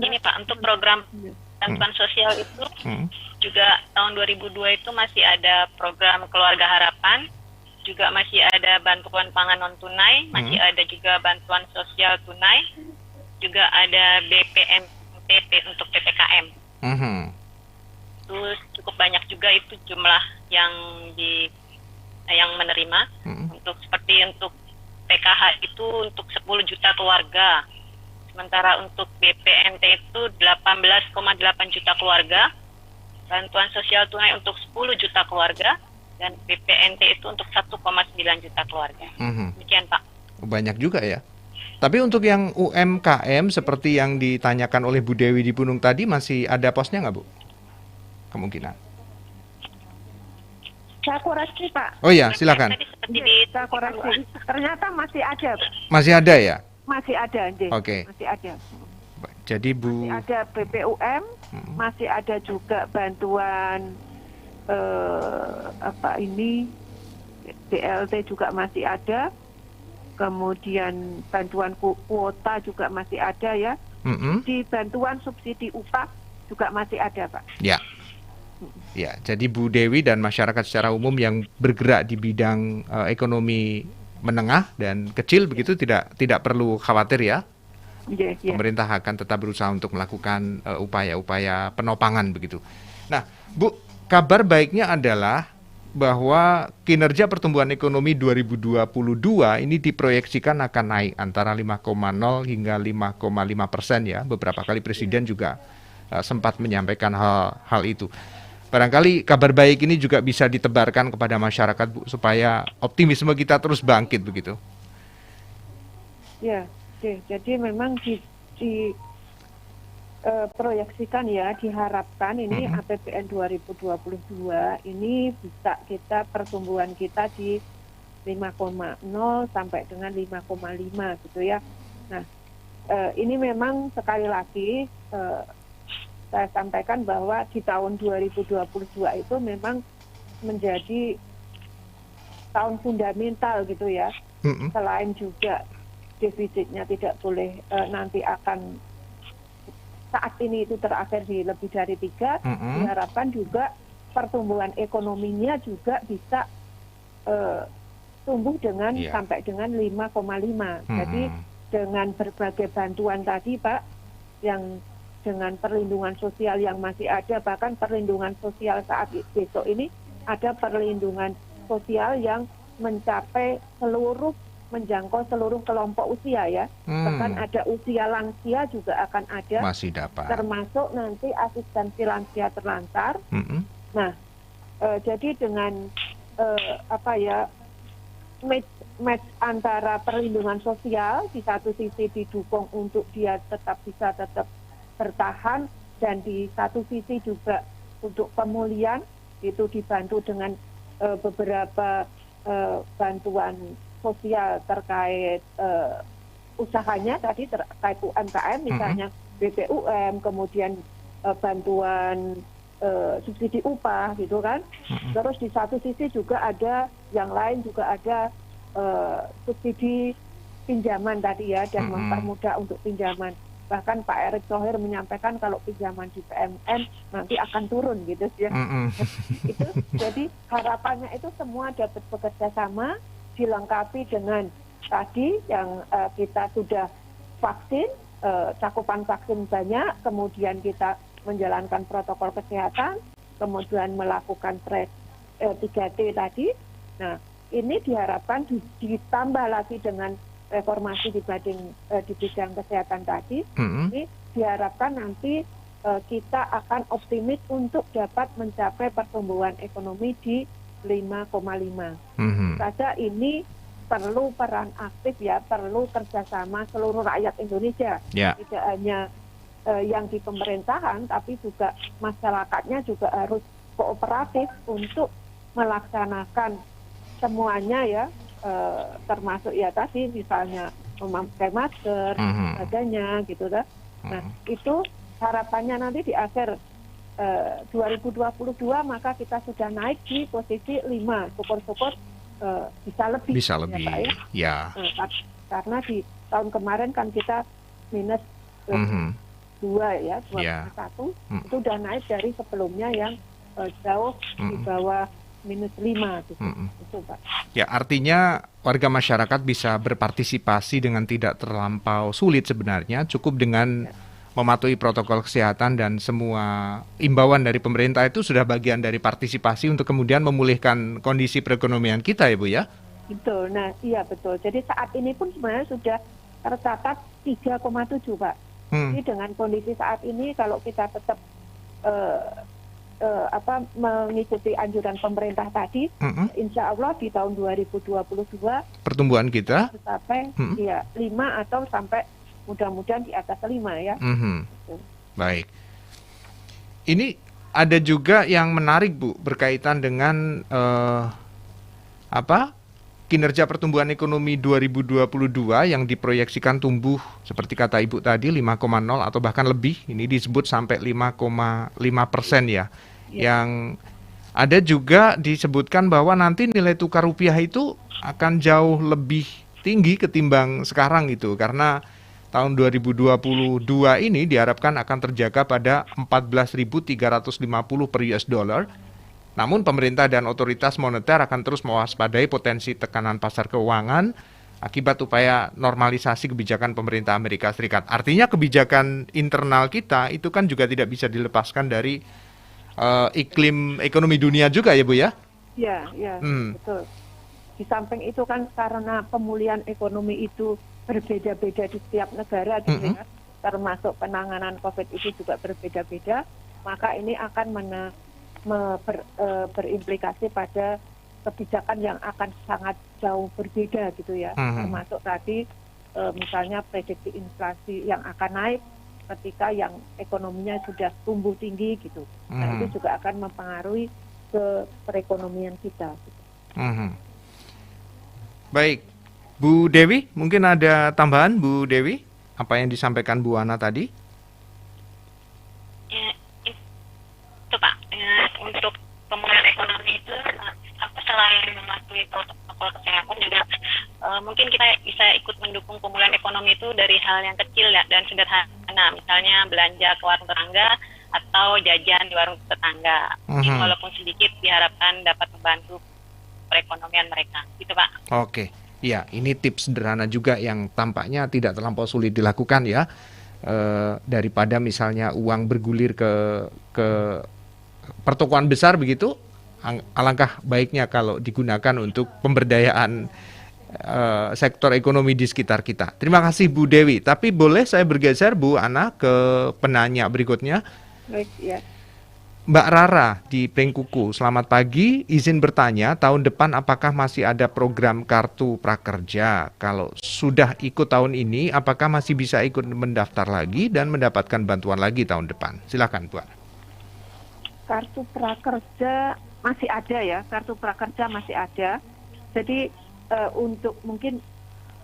Ini Pak, untuk program bantuan sosial itu juga tahun 2002 itu masih ada program Keluarga Harapan, juga masih ada bantuan pangan non tunai, masih ada juga bantuan sosial tunai, juga ada BPMTP untuk PPKM. Terus cukup banyak juga itu jumlah yang menerima. Untuk seperti untuk PKH itu untuk 10 juta keluarga. Sementara untuk BPNT itu 18,8 juta keluarga. Bantuan sosial tunai untuk 10 juta keluarga, dan BPNT itu untuk 1,9 juta keluarga. Demikian Pak. Banyak juga ya. Tapi untuk yang UMKM seperti yang ditanyakan oleh Bu Dewi di Punung tadi, masih ada posnya nggak Bu? Kemungkinan. Saya koreksi Pak. Oh iya, silakan. Saya koreksi. Ternyata masih ada, Pak. Masih ada ya? Masih ada, Oke. Masih ada. Jadi Bu. Masih ada BPUM, masih ada juga bantuan BLT juga masih ada. Kemudian bantuan kuota juga masih ada ya. Di bantuan subsidi upah juga masih ada, Pak. Ya. Ya, jadi Bu Dewi dan masyarakat secara umum yang bergerak di bidang ekonomi menengah dan kecil begitu tidak perlu khawatir ya. Pemerintah akan tetap berusaha untuk melakukan upaya-upaya penopangan begitu. Nah, Bu, kabar baiknya adalah bahwa kinerja pertumbuhan ekonomi 2022 ini diproyeksikan akan naik antara 5,0 hingga 5,5% ya. Beberapa kali Presiden juga sempat menyampaikan hal itu. Barangkali kabar baik ini juga bisa ditebarkan kepada masyarakat, Bu, supaya optimisme kita terus bangkit begitu. Ya, jadi memang proyeksikan ya, diharapkan ini APBN 2022 ini bisa kita pertumbuhan kita di 5,0 sampai dengan 5,5 gitu ya. Nah, ini memang sekali lagi saya sampaikan bahwa di tahun 2022 itu memang menjadi tahun fundamental gitu ya. Selain juga defisitnya tidak boleh nanti akan saat ini itu terakhir di lebih dari 3, diharapkan juga pertumbuhan ekonominya juga bisa tumbuh dengan sampai dengan 5,5. Jadi dengan berbagai bantuan tadi Pak, yang dengan perlindungan sosial yang masih ada, bahkan perlindungan sosial saat besok ini ada perlindungan sosial yang menjangkau seluruh kelompok usia ya. Bahkan ada usia lansia juga akan ada. Masih dapat. Termasuk nanti asistensi lansia terlantar. Nah, jadi dengan match antara perlindungan sosial di satu sisi didukung untuk dia tetap bertahan, dan di satu sisi juga untuk pemulihan itu dibantu dengan beberapa bantuan sosial terkait usahanya tadi, terkait UMKM misalnya BPUM, kemudian bantuan subsidi upah gitu kan. Terus di satu sisi juga ada yang lain, juga ada subsidi pinjaman tadi ya, dan mempermudah untuk pinjaman. Bahkan Pak Erick Thohir menyampaikan kalau pinjaman di PMN nanti akan turun gitu ya. Itu jadi harapannya itu semua dapat bekerja sama, dilengkapi dengan tadi yang kita sudah vaksin, cakupan vaksin banyak, kemudian kita menjalankan protokol kesehatan, kemudian melakukan 3T tadi. Nah, ini diharapkan ditambah lagi dengan reformasi di bidang kesehatan tadi. Ini diharapkan nanti kita akan optimis untuk dapat mencapai pertumbuhan ekonomi di 5,5. Saja ini perlu peran aktif ya, perlu kerjasama seluruh rakyat Indonesia. Tidak hanya yang di pemerintahan, tapi juga masyarakatnya juga harus kooperatif untuk melaksanakan semuanya ya, termasuk ya tadi misalnya memakai masker, sebagainya gitu kan. Nah itu harapannya nanti di akhir 2022 maka kita sudah naik di posisi 5, syukur-syukur bisa lebih. Bisa lebih, ya. Karena di tahun kemarin kan kita minus 2 ya, 2,1, itu udah naik dari sebelumnya yang jauh di bawah minus 5 gitu. Itu, Pak. Ya, artinya warga masyarakat bisa berpartisipasi dengan tidak terlampau sulit sebenarnya, cukup dengan mematuhi protokol kesehatan, dan semua imbauan dari pemerintah itu sudah bagian dari partisipasi untuk kemudian memulihkan kondisi perekonomian kita ya Bu ya? Betul, nah iya betul. Jadi saat ini pun sebenarnya sudah tercatat 3,7 Pak. Jadi dengan kondisi saat ini kalau kita tetap mengikuti anjuran pemerintah tadi, insya Allah di tahun 2022 pertumbuhan kita sampai 5 atau sampai mudah-mudahan di atas 5 ya. Baik. Ini ada juga yang menarik Bu berkaitan dengan kinerja pertumbuhan ekonomi 2022 yang diproyeksikan tumbuh seperti kata Ibu tadi 5,0 atau bahkan lebih. Ini disebut sampai 5,5% ya. Yang ada juga disebutkan bahwa nanti nilai tukar rupiah itu akan jauh lebih tinggi ketimbang sekarang itu, karena tahun 2022 ini diharapkan akan terjaga pada 14.350 per US dollar. Namun pemerintah dan otoritas moneter akan terus mewaspadai potensi tekanan pasar keuangan akibat upaya normalisasi kebijakan pemerintah Amerika Serikat. Artinya kebijakan internal kita itu kan juga tidak bisa dilepaskan dari iklim ekonomi dunia juga ya Bu ya? Iya, betul. Di samping itu kan karena pemulihan ekonomi itu berbeda-beda di setiap negara, termasuk penanganan COVID itu juga berbeda-beda, maka ini akan berimplikasi pada kebijakan yang akan sangat jauh berbeda gitu ya, termasuk tadi misalnya prediksi inflasi yang akan naik ketika yang ekonominya sudah tumbuh tinggi gitu. Nah itu juga akan mempengaruhi ke perekonomian kita. Gitu. Baik, Bu Dewi, mungkin ada tambahan Bu Dewi apa yang disampaikan Bu Ana tadi? Ya, itu Pak, untuk pemulihan ekonomi itu selain mematuhi protokol kesehatan juga mungkin kita bisa ikut mendukung pemulihan ekonomi itu dari hal yang kecil ya dan sederhana, misalnya belanja ke warung tetangga atau jajan di warung tetangga. Walaupun sedikit diharapkan dapat membantu perekonomian mereka, gitu Pak. Oke, ya ini tips sederhana juga yang tampaknya tidak terlampau sulit dilakukan ya, daripada misalnya uang bergulir ke pertokoan besar begitu, alangkah baiknya kalau digunakan untuk pemberdayaan sektor ekonomi di sekitar kita. Terima kasih Bu Dewi. Tapi boleh saya bergeser Bu Ana ke penanya berikutnya. Baik, ya. Mbak Rara di Pringkuku, selamat pagi. Izin bertanya, tahun depan apakah masih ada program kartu prakerja? Kalau sudah ikut tahun ini, apakah masih bisa ikut mendaftar lagi dan mendapatkan bantuan lagi tahun depan? Silakan Bu Ana. Kartu prakerja masih ada ya, kartu prakerja masih ada. Jadi untuk mungkin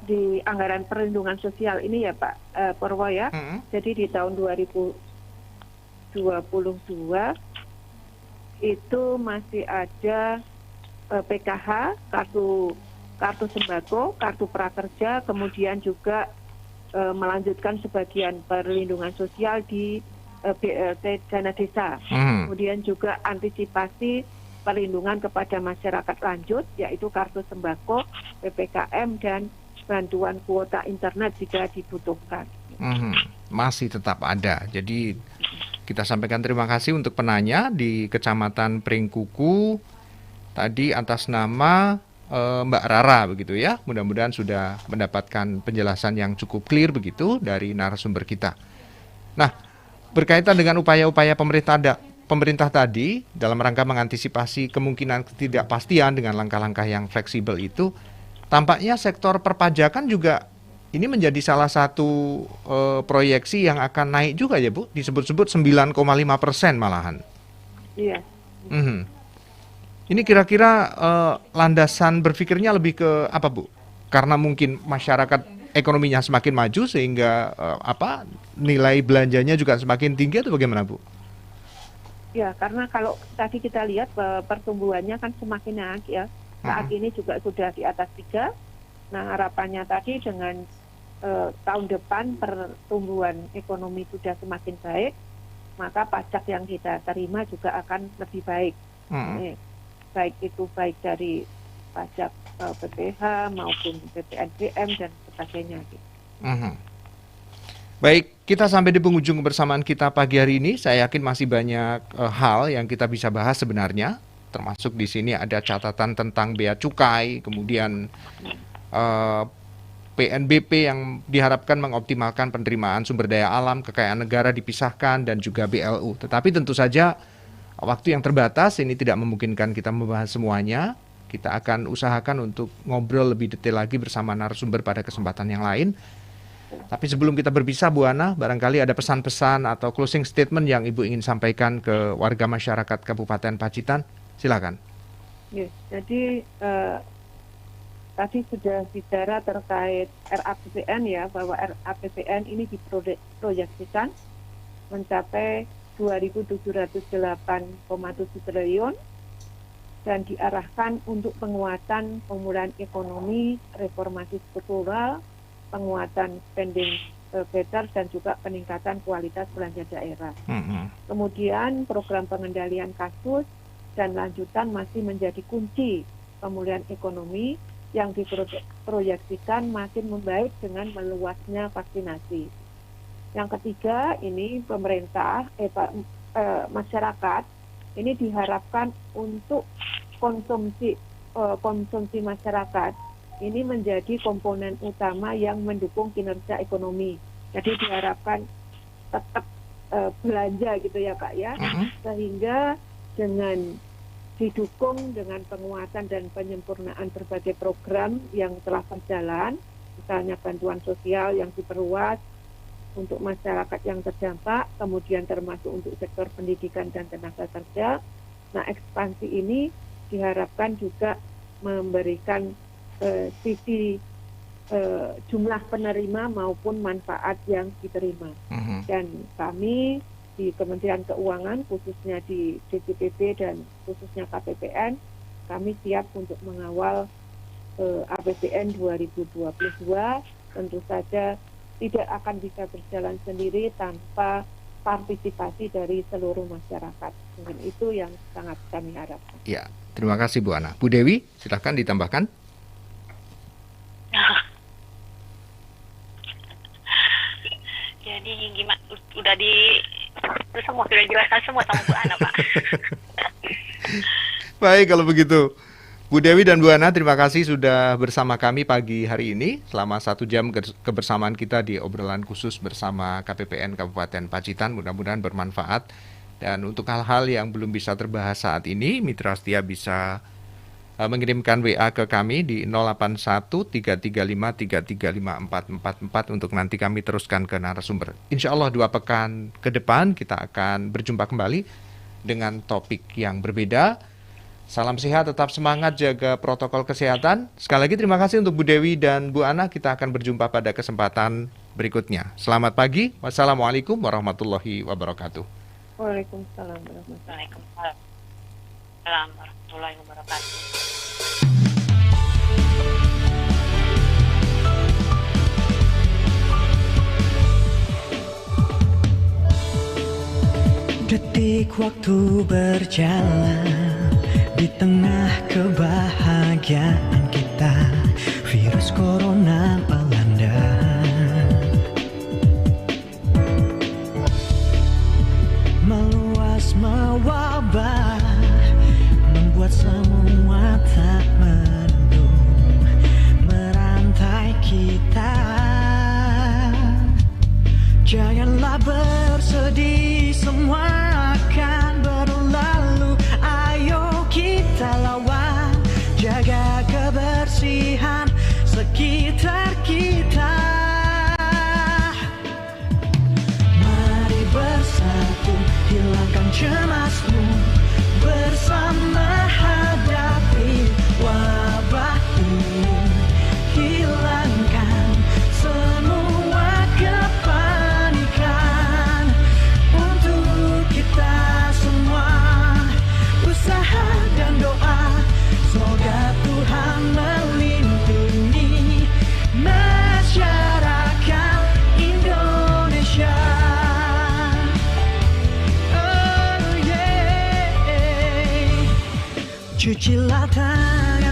di anggaran perlindungan sosial ini ya Pak Purwo ya, jadi di tahun 2022 itu masih ada PKH, kartu sembako, kartu prakerja, kemudian juga melanjutkan sebagian perlindungan sosial di BLT dana desa, kemudian juga antisipasi perlindungan kepada masyarakat lanjut, yaitu kartu sembako, PPKM, dan bantuan kuota internet jika dibutuhkan. Masih tetap ada. Jadi kita sampaikan terima kasih untuk penanya di Kecamatan Pringkuku tadi atas nama Mbak Rara begitu ya. Mudah-mudahan sudah mendapatkan penjelasan yang cukup clear begitu dari narasumber kita. Nah, berkaitan dengan upaya-upaya pemerintah tadi dalam rangka mengantisipasi kemungkinan ketidakpastian dengan langkah-langkah yang fleksibel itu, tampaknya sektor perpajakan juga ini menjadi salah satu proyeksi yang akan naik juga ya Bu, disebut-sebut 9,5% malahan. Iya. Ini kira-kira landasan berpikirnya lebih ke apa Bu? Karena mungkin masyarakat ekonominya semakin maju sehingga nilai belanjanya juga semakin tinggi atau bagaimana Bu? Ya, karena kalau tadi kita lihat pertumbuhannya kan semakin naik ya. Saat ini juga sudah di atas 3. Nah, harapannya tadi dengan tahun depan pertumbuhan ekonomi sudah semakin baik, maka pajak yang kita terima juga akan lebih baik. Baik itu baik dari pajak PPH maupun PPNBM dan sebagainya. Baik, kita sampai di penghujung kebersamaan kita pagi hari ini. Saya yakin masih banyak hal yang kita bisa bahas sebenarnya. Termasuk di sini ada catatan tentang bea cukai, kemudian PNBP yang diharapkan mengoptimalkan penerimaan sumber daya alam, kekayaan negara dipisahkan, dan juga BLU. Tetapi tentu saja waktu yang terbatas ini tidak memungkinkan kita membahas semuanya. Kita akan usahakan untuk ngobrol lebih detail lagi bersama narasumber pada kesempatan yang lain. Tapi sebelum kita berpisah Bu Ana, barangkali ada pesan-pesan atau closing statement yang Ibu ingin sampaikan ke warga masyarakat Kabupaten Pacitan. Silakan. Yes, jadi tadi sudah bicara terkait RAPBN ya, bahwa RAPBN ini diproyeksikan mencapai 2.708,7 triliun dan diarahkan untuk penguatan pemulihan ekonomi, reformasi struktural, penguatan spending better, dan juga peningkatan kualitas belanja daerah. Kemudian program pengendalian kasus dan lanjutan masih menjadi kunci pemulihan ekonomi yang diproyeksikan makin membaik dengan meluasnya vaksinasi. Yang ketiga, ini pemerintah, masyarakat ini diharapkan untuk konsumsi masyarakat ini menjadi komponen utama yang mendukung kinerja ekonomi. Jadi diharapkan tetap belanja gitu ya Kak ya, sehingga dengan didukung dengan penguatan dan penyempurnaan berbagai program yang telah berjalan, misalnya bantuan sosial yang diperluas untuk masyarakat yang terdampak, kemudian termasuk untuk sektor pendidikan dan tenaga kerja. Nah, ekspansi ini diharapkan juga memberikan sisi jumlah penerima maupun manfaat yang diterima. Dan kami di Kementerian Keuangan, khususnya di DJPB dan khususnya KPPN, kami siap untuk mengawal APBN 2022. Tentu saja tidak akan bisa berjalan sendiri tanpa partisipasi dari seluruh masyarakat. Mungkin itu yang sangat kami harapkan. Ya, terima kasih Bu Ana. Bu Dewi, silakan ditambahkan. Jadi gimana? Udah sudah dijelaskan semua sama Bu Ana, Pak. Baik kalau begitu. Bu Dewi dan Bu Ana, terima kasih sudah bersama kami pagi hari ini. Selama 1 jam kebersamaan kita di obrolan khusus bersama KPPN Kabupaten Pacitan. Mudah-mudahan bermanfaat. Dan untuk hal-hal yang belum bisa terbahas saat ini, Mitra Setia bisa mengirimkan WA ke kami di 081-335-335-444 untuk nanti kami teruskan ke narasumber. Insya Allah 2 pekan ke depan kita akan berjumpa kembali dengan topik yang berbeda. Salam sehat, tetap semangat, jaga protokol kesehatan. Sekali lagi terima kasih untuk Bu Dewi dan Bu Ana. Kita akan berjumpa pada kesempatan berikutnya. Selamat pagi. Wassalamualaikum warahmatullahi wabarakatuh. Waalaikumsalam warahmatullahi wabarakatuh. Detik waktu berjalan di tengah kebahagiaan kita, virus corona melanda. Meluas mewabah, membuat semua tak menentu merantai kita. Janganlah bersedih, semua akan berlalu. Ayo kita lawan, jaga kebersihan sekitar kita. Mari bersatu, hilangkan cemasmu, bersama hadapi wabah ini. Hilangkan semua kepanikan untuk kita semua. Usaha dan doa, semoga Tuhan melindungi masyarakat Indonesia. Oh yeah. Cucilah tangan.